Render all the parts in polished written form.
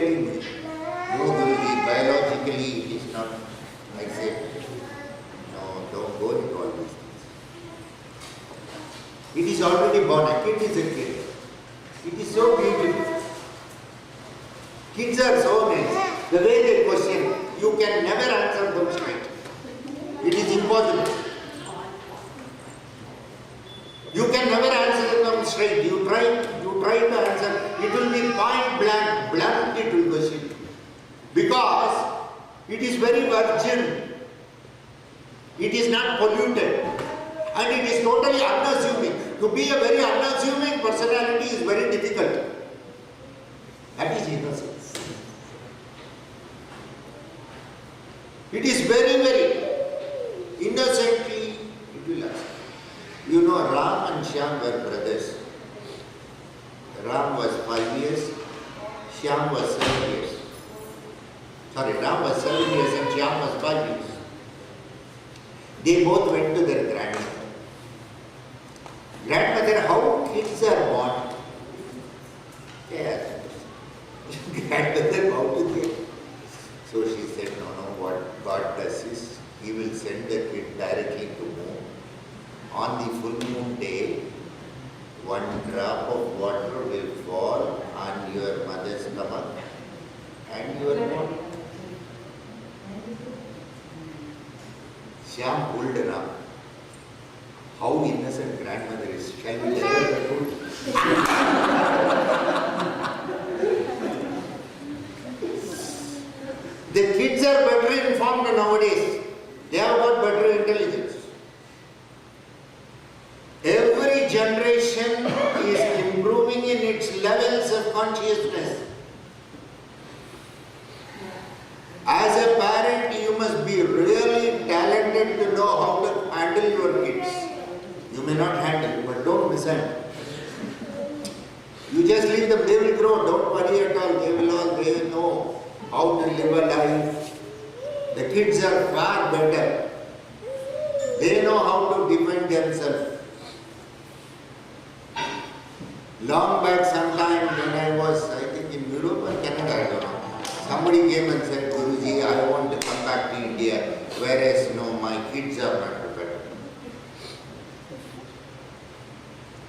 telling me, no Guruji, biologically it is not. I said, no, don't go into all these things. It is already born. A kid is a kid. It is so beautiful. Kids are so nice. The way they question, you can never answer them straight. It is impossible. You can never answer them straight. You try to answer, it will be point blank, blunt it will question. Because it is very virgin. It is not polluted. And it is totally unassuming. To be a very unassuming personality is very difficult. That is innocence. It is very, very innocently it will ask. You know, Ram and Shyam were brothers. Ram was 5 years, Shyam was 7 years. Sorry, Ram was 7 years and Shyam was 5 years. They both went to their grandmother. Grandmother, how kids are born? Yes. Grandmother, how to get? So she said, no, what God does is, He will send the kid directly to moon. On the full moon day, one drop of water will fall on your mother's stomach and your body. Shyam pulled Ram. How innocent grandmother is. Shall we tell her the truth? The kids are better informed nowadays. They have got better intelligence. Every generation is improving in its levels of consciousness. As a parent, you must be really talented to know how to handle your kids. You may not handle, but don't mishandle. You just leave them, they will grow, don't worry at all. They will know how to live a life. The kids are far better. They know how to defend themselves. Long back sometime when I was, I think in Europe or Canada, I don't know. Somebody came and said, Guruji, I want to come back to India, whereas no, my kids are not prepared.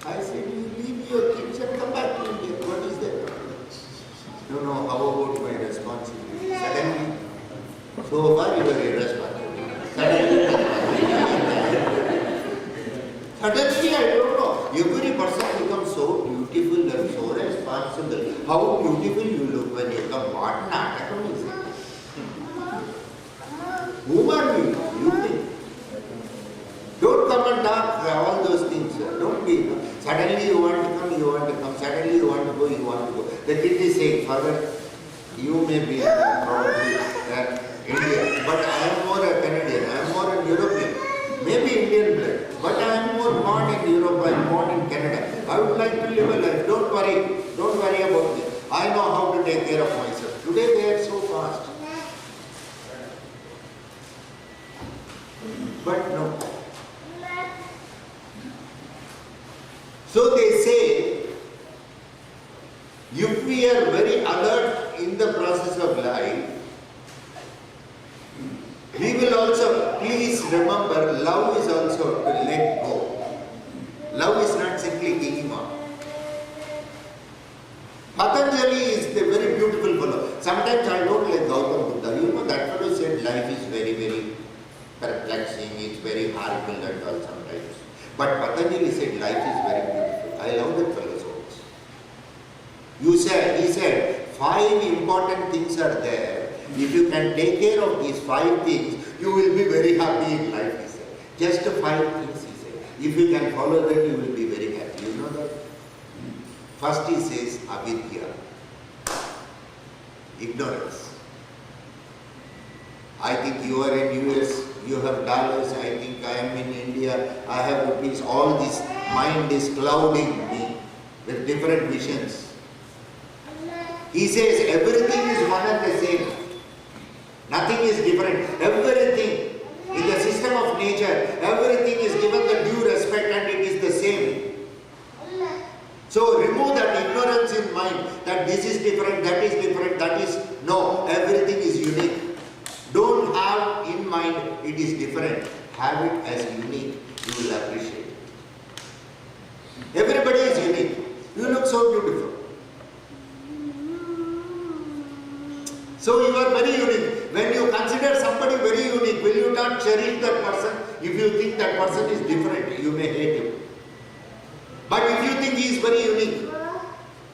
I said, you leave your kids and come back to India. What is that? No, how about my responsibility? Suddenly, so far you are irresponsible. Suddenly, I don't know. Every person becomes so beautiful and so responsible. How beautiful you look when you come. What natakam is it? Who are you? You think. Don't come and talk all those things. Don't be. Suddenly you want to come, you want to come. Suddenly you want to go, you want to go. The kid is saying, Father, you may be probably Indian, but I am more a Canadian, I am more a European. Maybe Indian blood, but I am more born in Europe, I am born in Canada. I would like to live a life. Don't worry about me. I know how to take care of myself. Today they are so fast. But no. So they say, if we are very alert in the process of life, we will also, please remember, love is also to let go. Love is not simply giving on. Patanjali is the very beautiful fellow. Sometimes I don't like Gautam Buddha. You know, that fellow said life is very, very perplexing, it's very horrible and all sometimes. But Patanjali said life is very beautiful. I love that fellow so much. He said, 5 important things are there. If you can take care of these 5 things, you will be very happy in life, he said. Just 5 things, he said. If you can follow them, you will be very happy. You know that? First he says, avidya. Ignorance. I think you are in US, you have dollars, I think I am in India, I have rupees. All this mind is clouding me with different visions. He says everything is one and the same. Nothing is different. Everything in the system of nature, everything is given the due respect and it is the same. So remove that ignorance in mind that this is different, that is different, that is, no, everything is unique. Don't have in mind it is different. Have it as unique. You will appreciate it. Everybody is unique. You look so beautiful. So you are very unique. When you consider somebody very unique, will you not cherish that person? If you think that person is different, you may hate him. But if you think he is very unique,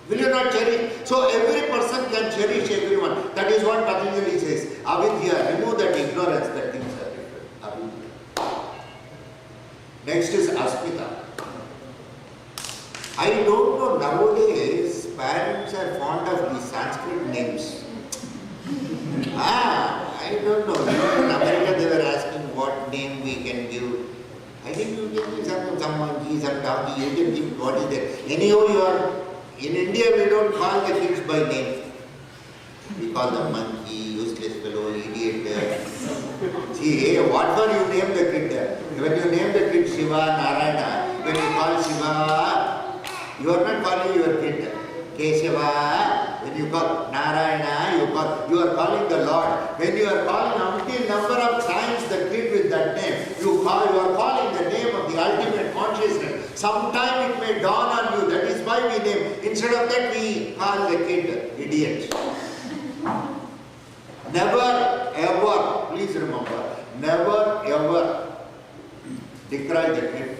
will you not cherish? So every person can cherish everyone. That is what Patanjali says. Avidya, remove that ignorance that things are different. Avidya. Next is Asmita. I don't know, nowadays parents are fond of these Sanskrit names. I don't know. In America they were asking what name we can give. I think you can give some monkey, some donkey, you can give what is that. Anyhow, you are, in India we don't call the kids by name. We call them monkey, useless fellow, idiot. See, what for you name the kid? When you name the kid Shiva, Narayana, when you call Shiva, you are not calling your kid Keshava. When you call Narayana, you are calling the Lord. When you are calling umpteen number of times the kid with that name, you are calling the name of the ultimate consciousness. Sometime it may dawn on you, that is why we name. Instead of that we call the kid idiot. Never ever, please remember, never ever decry the kid.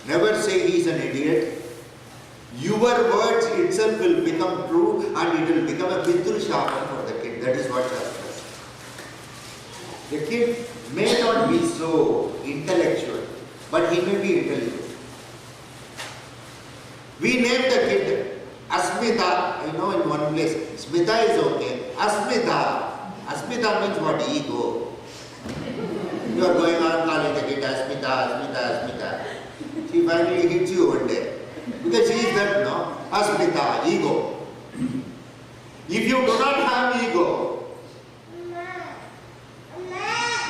Never say he is an idiot. Your words itself will become true and it will become a Pitru Shapa for the kid. That is what Shastra says. The kid may not be so intellectual, but he may be intelligent. We name the kid Asmita. I know in one place, Smita is okay. Asmita. Asmita means what? Ego. You are going on calling the kid Asmita, Asmita, Asmita. She finally hits you one day. Because she is that, no? Asmita, ego. If you do not have ego,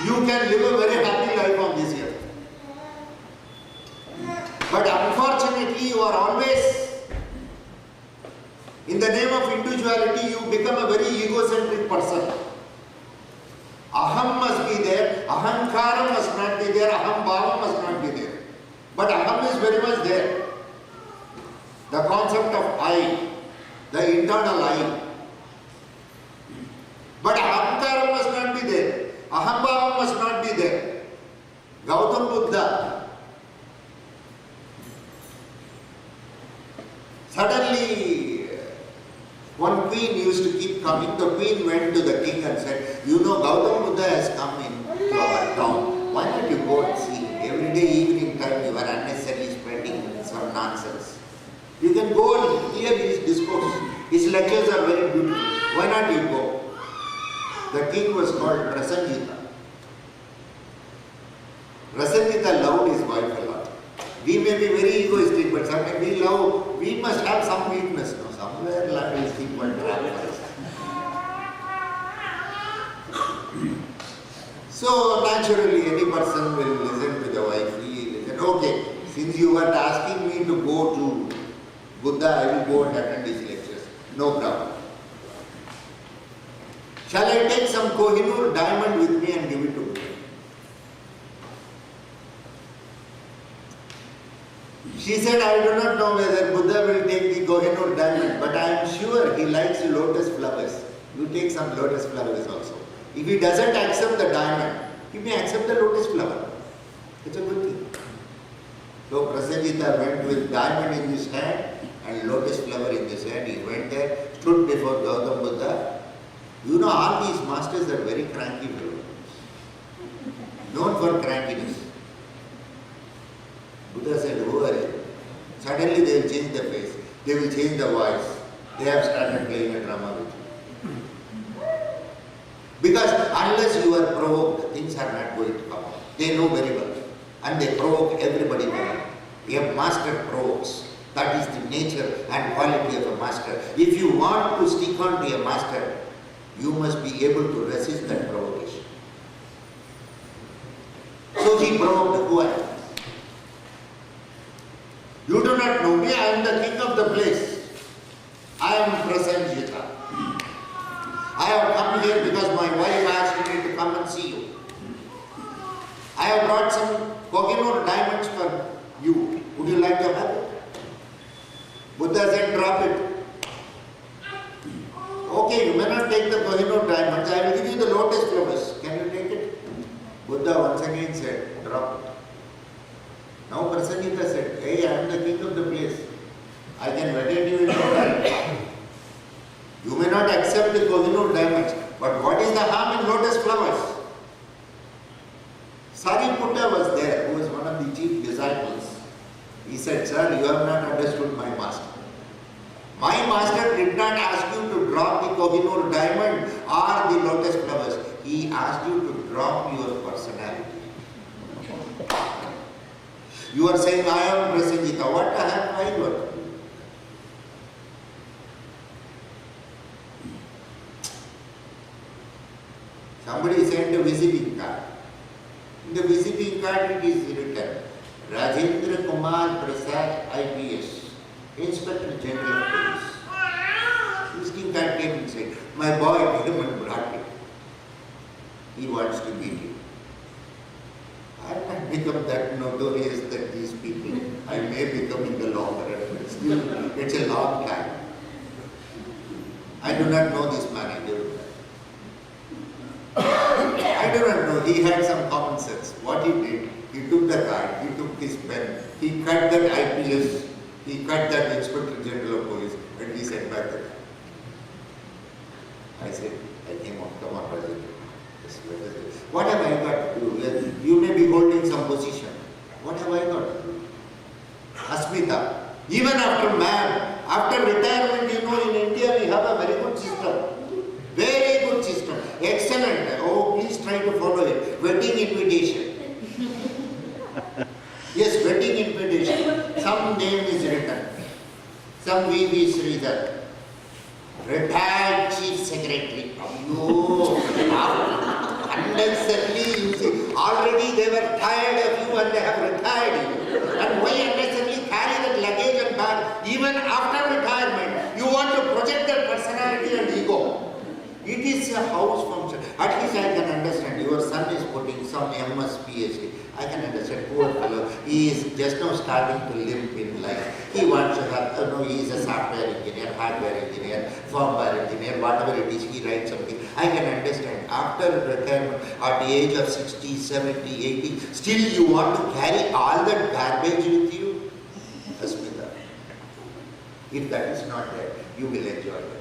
you can live a very happy life on this earth. But unfortunately, you are always, in the name of individuality, you become a very egocentric person. Aham must be there, ahankaram must not be there, aham bhavam must not be there. But aham is very much there. The concept of I, the internal I. But ahankaram must not be there. Ahambhavam must not be there. Gautam Buddha, suddenly one queen used to keep coming. The queen went to the king and said, you know, Gautam Buddha has come into our town. Why don't you go and see? Every day evening time you are unnecessarily spreading some nonsense. You can go and hear his discourse. His lectures are very beautiful. Why not you go? The king was called Prasanjita. Prasanjita loved his wife a lot. We may be very egoistic, but sometimes we must have some weakness. No? Somewhere love is keep one trap for us. So naturally any person will listen to the wife. He listen, okay, since you are asking me to go to Buddha, I will go and attend his lectures. No problem. Shall I take some Kohinoor diamond with me and give it to Buddha? She said, I do not know whether Buddha will take the Kohinoor diamond, but I am sure he likes lotus flowers. You take some lotus flowers also. If he doesn't accept the diamond, he may accept the lotus flower. It's a good thing. So Prasanjita went with diamond in his hand and lotus flower in his hand. He went there, stood before Gautam Buddha. You know, all these masters are very cranky fellows, known for crankiness. Buddha said, who are you? Suddenly they will change the face, they will change the voice. They have started playing a drama with you. Because unless you are provoked, things are not going to come out. They know very well. And they provoke everybody very well. A master provokes. That is the nature and quality of a master. If you want to stick on to a master, you must be able to resist that provocation. So he provoked who I am. You do not know me, I am the king of the place. I am Prasenjita. I have come here because my wife asked me to come and see you. I have brought some Kohinoor diamonds for you. Would you like to have it? Buddha said, drop it. Okay, you may not take the Kohinoor diamonds. I will give you the lotus flowers. Can you take it? Buddha once again said, drop it. Now Prasenjita said, hey, I am the king of the place. I can retain you in no time. You may not accept the Kohinoor diamonds, but what is the harm in lotus flowers? Sariputta was there, who was one of the chief disciples. He said, sir, you have not understood my master. My master did not ask you to drop the Kohinoor diamond or the lotus flowers. He asked you to drop your personality. You are saying, I am Prasenjita. What have I got? Somebody sent a visiting card. In the visiting card it is written, Rajendra Kumar Prasad IPS, Inspector General of Police. Visiting card came and said, my boy came and brought it. He wants to meet you. I have not become that notorious that these people, I may become in the long run, but still it's a long time. I do not know this manager. I do not know, he had some common sense. What he did, he took the card, he took his pen, he cut that IPS, he cut that Inspector General of Police, and he sent back the card. I said, I came on, come on, President. What have I got to do? You may be holding some position. What have I got to do? Asmita. Even after man, after retirement, you know, in India we have a very good system. Very good system. Excellent. Oh, please try to follow it. Wedding invitation. Yes, wedding invitation. Some name is written. Some V.V. Sridhar. Retired Chief Secretary. Oh, unnecessarily, you see, already they were tired of you and they have retired you. And why unnecessarily carry that luggage and bag? Even after retirement, you want to project their personality and ego. It is a house function. At least I can understand. Your son is putting some MS PhD. I can understand. Poor fellow. He is just now starting to limp in life. He wants to have, he is a software engineer, hardware engineer, firmware engineer, whatever it is, he writes something. I can understand. After retirement, at the age of 60, 70, 80, still you want to carry all that garbage with you? Asmita. If that is not there, you will enjoy it.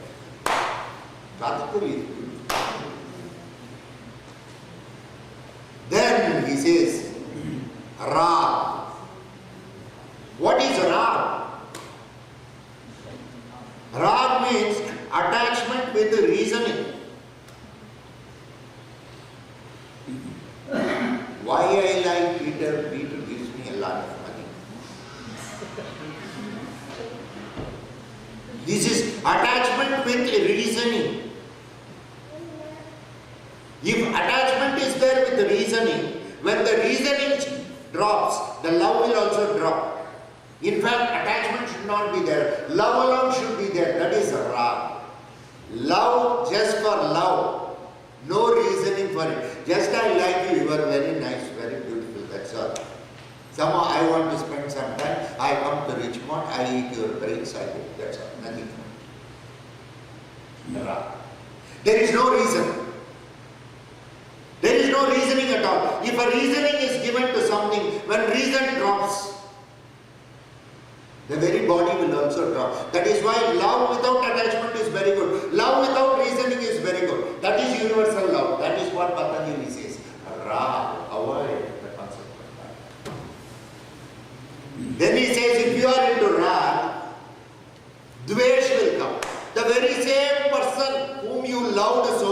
Then he says, Rag. What is Rag? Rag means attachment with reasoning. Why I like Peter? Peter gives me a lot of money. This is attachment with reasoning. If attachment is there with the reasoning, when the reasoning drops, the love will also drop. In fact, attachment should not be there. Love alone should be there. That is Rag. Love just for love. No reasoning for it. Just I like you, you are very nice, very beautiful, that's all. Somehow I want to spend some time, I come to Richmond, I eat your brains, I do, that's all, nothing more. Rag. There is no reason. There is no reasoning at all. If a reasoning is given to something, when reason drops, the very body will also drop. That is why love without attachment is very good. Love without reasoning is very good. That is universal love. That is what Patanjali says. Rag, avoid the concept of that. Then he says, if you are into Rag, Dvesh will come. The very same person whom you loved so